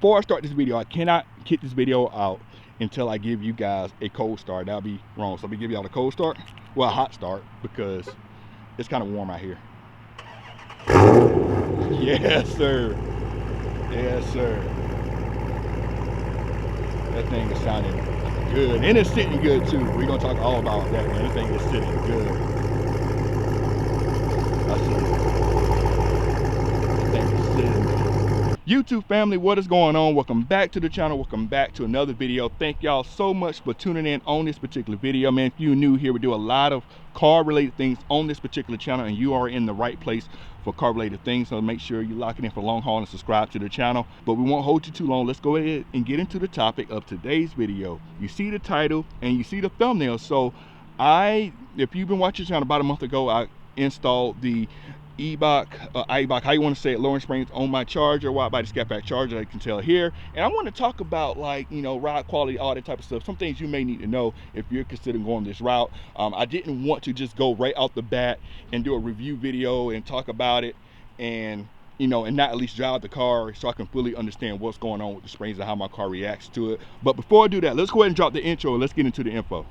Before I start this video, I cannot get this video out until I give you guys a cold start. That'll be wrong. So let me give y'all a cold start, well, a hot start, because it's kind of warm out here. Yes, sir. Yes, sir. That thing is sounding good, and it's sitting good too. We're gonna talk all about that, man. This thing is sitting good. That's it. That thing is sitting good. YouTube family, what is going on? Welcome back to the channel. Welcome back to another video. Thank y'all so much for tuning in on this particular video, man. If you're new here, we do a lot of car related things on this particular channel, and you are in the right place for car related things. So make sure you lock it in for long haul and subscribe to the channel. But we won't hold you too long. Let's go ahead and get into the topic of today's video. You see the title and you see the thumbnail. So if you've been watching the channel, about a month ago, I installed the Eibach, how you want to say it, lowering springs on my charger, Widebody Scatpack charger, I can tell here. And I want to talk about, like, you know, ride quality, all that type of stuff. Some things you may need to know if you're considering going this route. I didn't want to just go right out the bat and do a review video and talk about it, and you know, and not at least drive the car so I can fully understand what's going on with the springs and how my car reacts to it. But before I do that, let's go ahead and drop the intro and let's get into the info.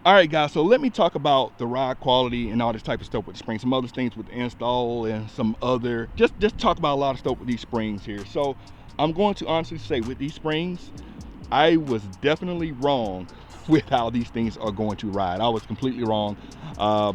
All right, guys, so let me talk about the ride quality and all this type of stuff with the springs, some other things with the install, and some other, just talk about a lot of stuff with these springs here. So I'm going to honestly say, with these springs, I was definitely wrong with how these things are going to ride. I was completely wrong. I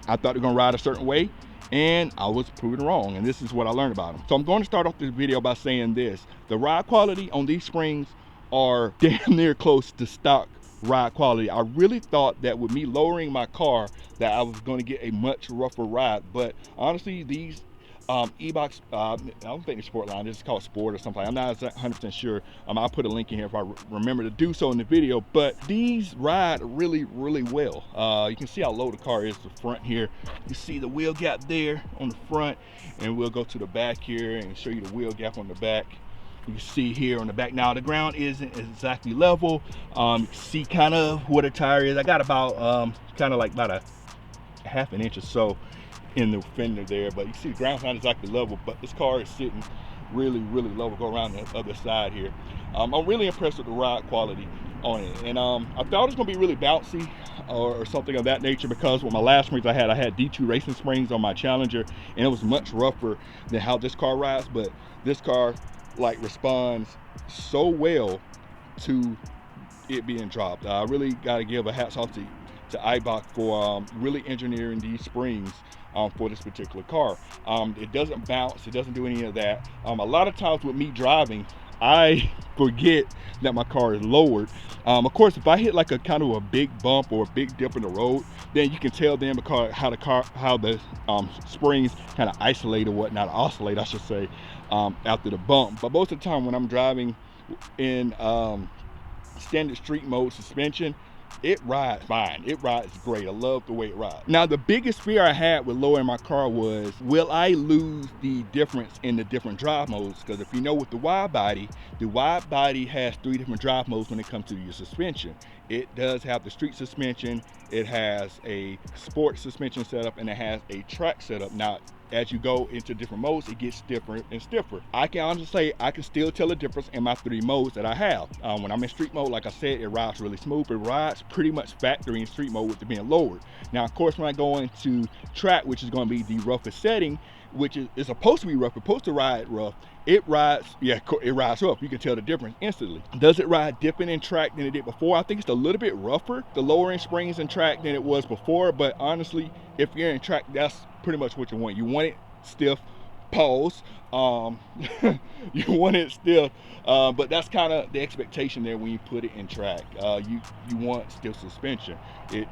thought they were gonna ride a certain way, and I was proven wrong, and this is what I learned about them. So I'm going to start off this video by saying this: the ride quality on these springs are damn near close to stock ride quality. I really thought that with me lowering my car that I was going to get a much rougher ride, but honestly, these Eibachs, I don't think they're sport line, this is called sport or something. I'm not 100% sure. I'll put a link in here if I remember to do so in the video, but these ride really well. You can see how low the car is, the front here. You see the wheel gap there on the front, and we'll go to the back here and show you the wheel gap on the back. You can see here on the back. Now the ground isn't exactly level. You can see kind of what a tire is. I got about kind of like about a half an inch or so in the fender there, but you see the ground's not exactly level, but this car is sitting really level. Go around the other side here. I'm really impressed with the ride quality on it, and I thought it was gonna be really bouncy or something of that nature, because with my last springs I had D2 racing springs on my Challenger, and it was much rougher than how this car rides. But this car like responds so well to it being dropped. I really got to give a hats off to Eibach for really engineering these springs for this particular car. It doesn't bounce, it doesn't do any of that. A lot of times with me driving, I forget that my car is lowered. Of course, if I hit like a kind of a big bump or a big dip in the road, then you can tell then because how the springs kind of isolate or whatnot, oscillate I should say, after the bump. But most of the time when I'm driving in standard street mode suspension, it rides fine. It rides great. I love the way it rides. Now, the biggest fear I had with lowering my car was, will I lose the difference in the different drive modes? Because if you know, with the Widebody has 3 different drive modes when it comes to your suspension. It does have the street suspension, it has a sport suspension setup, and it has a track setup. Now, as you go into different modes, it gets stiffer and stiffer. I can honestly say I can still tell the difference in my 3 modes that I have. When I'm in street mode, like I said, it rides really smooth. It rides pretty much factory in street mode with it being lowered. Now, of course, when I go into track, which is going to be the roughest setting, which is supposed to be rough, supposed to ride rough, it rides, yeah, it rides rough. You can tell the difference instantly. Does it ride different in track than it did before? I think it's a little bit rougher, the lower end springs in track, than it was before. But honestly, if you're in track, that's pretty much what you want. You want it stiff, pause. You want it still, but that's kind of the expectation there when you put it in track. You want stiff suspension. You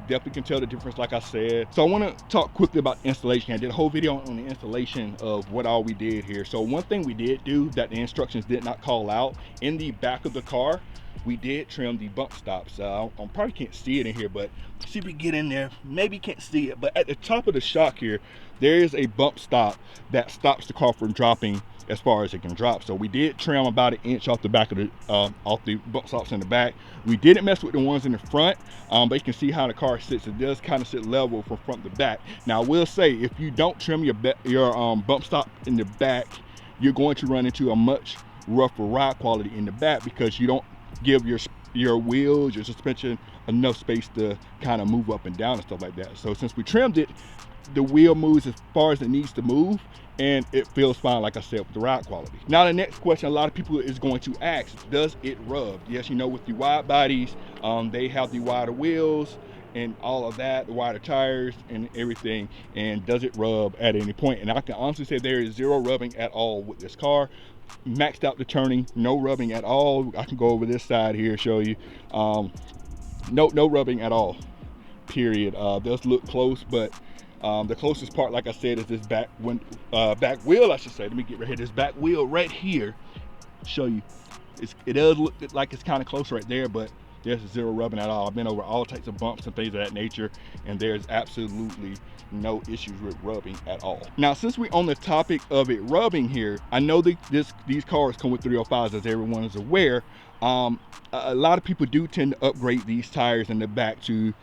definitely can tell the difference, like I said. So I want to talk quickly about installation. I did a whole video on the installation of what all we did here. So one thing we did do that the instructions did not call out, in the back of the car, we did trim the bump stops. I probably can't see it in here, but see if we get in there. Maybe you can't see it, but at the top of the shock here, there is a bump stop that stops the car from dropping as far as it can drop. So we did trim about 1 inch off the back of the off the bump stops in the back. We didn't mess with the ones in the front, but you can see how the car sits. It does kind of sit level from front to back. Now I will say, if you don't trim your bump stop in the back, you're going to run into a much rougher ride quality in the back, because you don't give your wheels, your suspension enough space to kind of move up and down and stuff like that. So since we trimmed it, the wheel moves as far as it needs to move, and it feels fine, like I said, with the ride quality. Now the next question a lot of people is going to ask, does it rub? Yes, you know, with the wide bodies, they have the wider wheels and all of that, the wider tires and everything, and does it rub at any point? And I can honestly say there is zero rubbing at all with this car. Maxed out the turning, no rubbing at all. I can go over this side here, show you. No rubbing at all, period. Does look close, but the closest part, like I said, is this back wheel, I should say. Let me get right here. This back wheel right here, show you. It does look like it's kind of close right there, but there's zero rubbing at all. I've been over all types of bumps and things of that nature, and there's absolutely no issues with rubbing at all. Now, since we're on the topic of it rubbing here, I know that these cars come with 305s, as everyone is aware. A lot of people do tend to upgrade these tires in the back to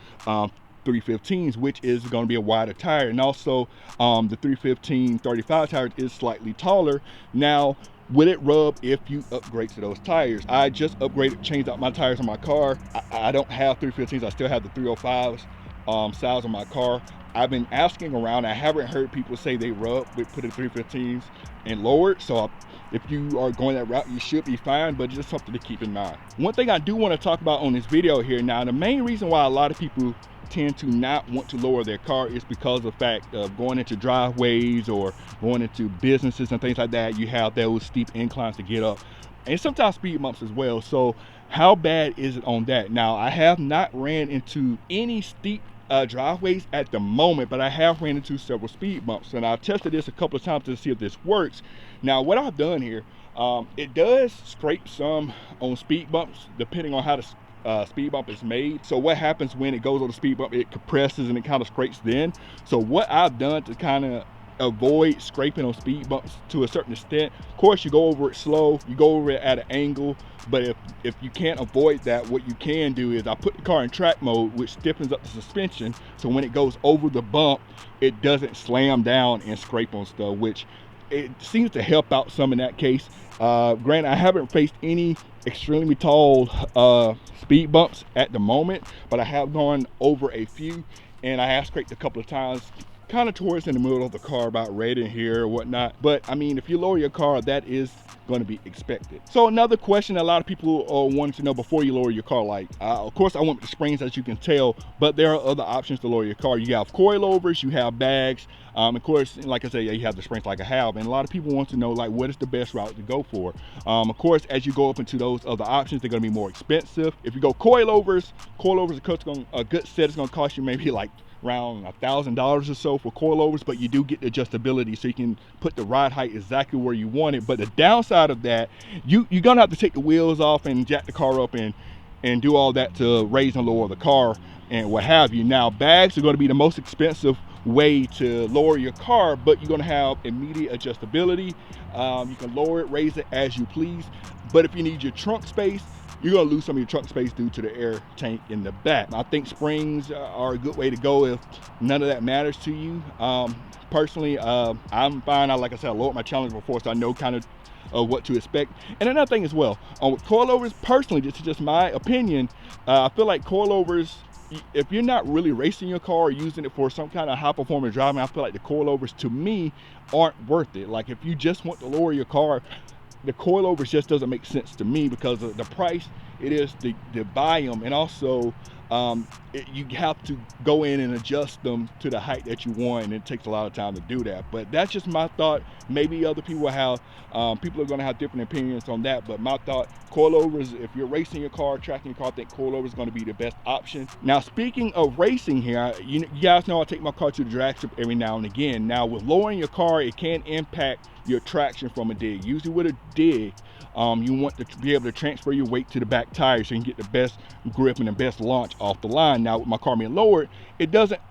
315s, which is going to be a wider tire, and also the 315 35 tire is slightly taller. Now, will it rub if you upgrade to those tires? I just upgraded, changed out my tires on my car. I don't have 315s, I still have the 305s size on my car. I've been asking around, I haven't heard people say they rub with putting 315s and lowered. So if you are going that route, you should be fine, but just something to keep in mind. One thing I do want to talk about on this video here, now the main reason why a lot of people tend to not want to lower their car is because of the fact of going into driveways or going into businesses and things like that. You have those steep inclines to get up, and sometimes speed bumps as well. So how bad is it on that? Now, I have not ran into any steep driveways at the moment, but I have ran into several speed bumps, and I've tested this a couple of times to see if this works. Now, what I've done here, it does scrape some on speed bumps depending on how the speed bump is made. So what happens when it goes on the speed bump, it compresses and it kind of scrapes then. So what I've done to kind of avoid scraping on speed bumps to a certain extent, of course you go over it slow, you go over it at an angle, but if you can't avoid that, what you can do is I put the car in track mode, which stiffens up the suspension, so when it goes over the bump, it doesn't slam down and scrape on stuff, which it seems to help out some in that case. Granted, I haven't faced any extremely tall speed bumps at the moment, but I have gone over a few, and I have scraped a couple of times kind of towards in the middle of the car, about right in here or whatnot. But I mean, if you lower your car, that is going to be expected. So another question a lot of people want to know before you lower your car, like of course I went with the springs, as you can tell, but there are other options to lower your car. You have coilovers, you have bags, of course, like I said, yeah, you have the springs like I have, and a lot of people want to know, like, what is the best route to go for. Of course, as you go up into those other options, they're going to be more expensive. If you go coilovers, a good set is going to cost you maybe like around $1,000 or so for coilovers, but you do get the adjustability, so you can put the ride height exactly where you want it. But the downside of that, you're gonna have to take the wheels off and jack the car up and do all that to raise and lower the car and what have you. Now, bags are going to be the most expensive way to lower your car, but you're going to have immediate adjustability. You can lower it, raise it as you please, but if you need your trunk space, you're going to lose some of your trunk space due to the air tank in the back. I think springs are a good way to go if none of that matters to you. Personally, I'm fine. Like I said, I lowered my Challenger before, so I know kind of what to expect. And another thing as well, with coilovers, personally, this is just my opinion, I feel like coilovers, if you're not really racing your car or using it for some kind of high performance driving, I feel like the coilovers to me aren't worth it. Like, if you just want to lower your car, the coilovers just doesn't make sense to me because of the price it is to buy them, and also you have to go in and adjust them to the height that you want, and it takes a lot of time to do that. But that's just my thought. Maybe other people have, people are going to have different opinions on that, but my thought, coilovers, if you're racing your car, tracking your car, I think coilovers is going to be the best option. Now, speaking of racing here, you guys know I take my car to the drag strip every now and again. Now, with lowering your car, it can impact your traction from a dig. Usually with a dig, you want to be able to transfer your weight to the back tire so you can get the best grip and the best launch off the line. Now, with my car being lowered, it doesn't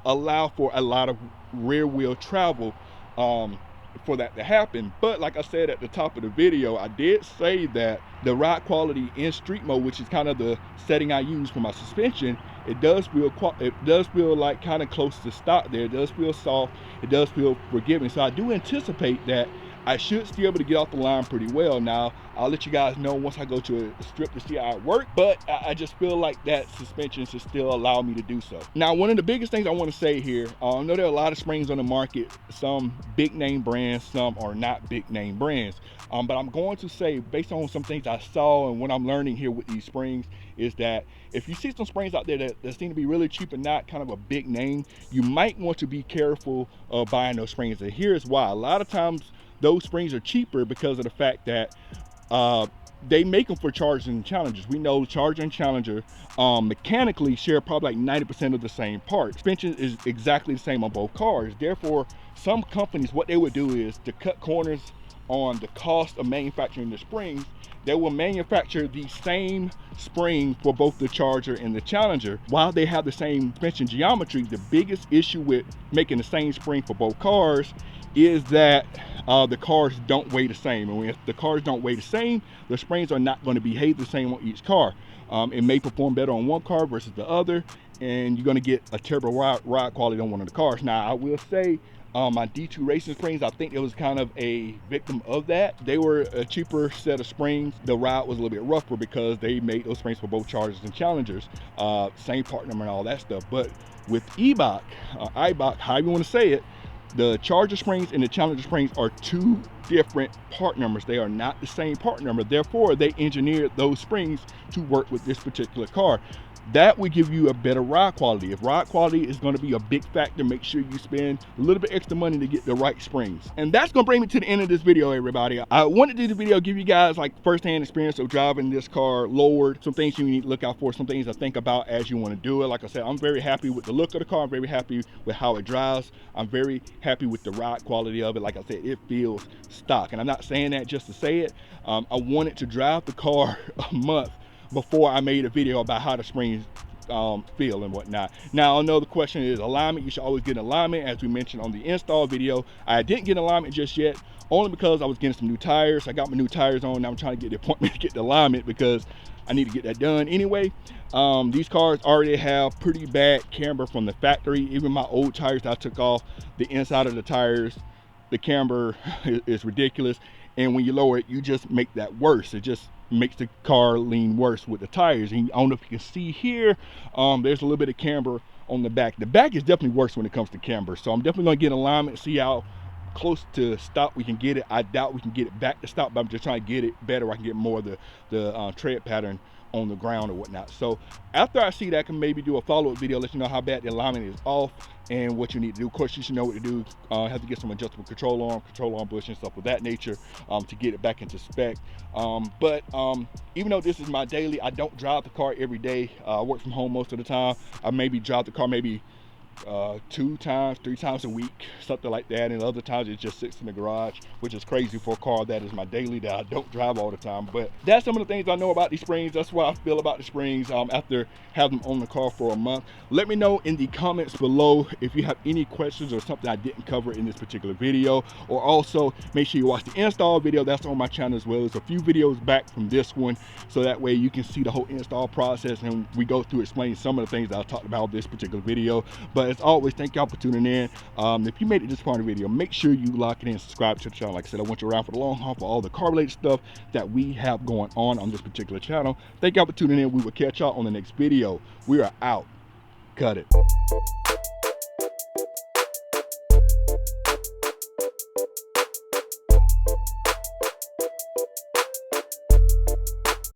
allow for a lot of rear wheel travel for that to happen. But like I said at the top of the video, I did say that the ride quality in street mode, which is kind of the setting I use for my suspension, it does feel like kind of close to stock there. It does feel soft, it does feel forgiving. So I do anticipate that I should still be able to get off the line pretty well. Now, I'll let you guys know once I go to a strip to see how it works, but I just feel like that suspension should still allow me to do so. Now, one of the biggest things I want to say here, I know there are a lot of springs on the market, some big name brands, some are not big name brands, but I'm going to say, based on some things I saw and what I'm learning here with these springs, is that if you see some springs out there that seem to be really cheap and not kind of a big name, you might want to be careful of buying those springs. And here's why. A lot of times those springs are cheaper because of the fact that they make them for Charger and Challengers. We know Charger and Challenger mechanically share probably like 90% of the same parts. Suspension is exactly the same on both cars. Therefore, some companies, what they would do is to cut corners on the cost of manufacturing the springs, they will manufacture the same spring for both the Charger and the Challenger. While they have the same suspension geometry, the biggest issue with making the same spring for both cars is that the cars don't weigh the same. And when the cars don't weigh the same, the springs are not going to behave the same on each car. It may perform better on one car versus the other, and you're going to get a terrible ride quality on one of the cars. Now, I will say, my D2 racing springs, I think it was kind of a victim of that. They were a cheaper set of springs. The ride was a little bit rougher because they made those springs for both Chargers and Challengers, same part number and all that stuff. But with Eibach, however you want to say it, the Charger springs and the Challenger springs are two different part numbers. They are not the same part number. Therefore, they engineered those springs to work with this particular car. That will give you a better ride quality. If ride quality is going to be a big factor, make sure you spend a little bit extra money to get the right springs. And that's going to bring me to the end of this video, everybody. I wanted to do the video, give you guys like first-hand experience of driving this car lowered, some things you need to look out for, some things to think about as you want to do it. Like I said, I'm very happy with the look of the car. I'm very happy with how it drives. I'm very happy with the ride quality of it. Like I said, it feels stock. And I'm not saying that just to say it. I wanted to drive the car a month before I made a video about how the springs feel and whatnot. Now, I know the question is alignment. You should always get alignment, as we mentioned on the install video. I didn't get alignment just yet, only because I was getting some new tires. I got my new tires on. Now I'm trying to get the appointment to get the alignment because I need to get that done anyway. These cars already have pretty bad camber from the factory. Even my old tires that I took off, the inside of the tires, the camber is ridiculous. And when you lower it, you just make that worse. It just makes the car lean worse with the tires. And I don't know if you can see here, there's a little bit of camber on the back. The back is definitely worse when it comes to camber. So I'm definitely gonna get alignment, see how close to stop we can get it. I doubt we can get it back to stop, but I'm just trying to get it better where I can get more of the tread pattern on the ground or whatnot. So after I see that, I can maybe do a follow-up video, let you know how bad the alignment is off and what you need to do. Of course, you should know what to do. Have to get some adjustable control arm bush and stuff of that nature to get it back into spec. But even though this is my daily, I don't drive the car every day. I work from home most of the time. I maybe drive the car maybe 2 times, 3 times a week, something like that, and other times it just sits in the garage, which is crazy for a car that is my daily, that I don't drive all the time. But that's some of the things I know about these springs. That's what I feel about the springs after having them on the car for a month. Let me know in the comments below if you have any questions or something I didn't cover in this particular video, or also make sure you watch the install video. That's on my channel as well. There's a few videos back from this one, so that way you can see the whole install process, and we go through explaining some of the things that I talked about in this particular video. But as always, thank y'all for tuning in. If you made it this far in the video, make sure you lock it in, subscribe to the channel. Like I said, I want you around for the long haul for all the car related stuff that we have going on this particular channel. Thank y'all for tuning in. We will catch y'all on the next video. We are out. Cut it.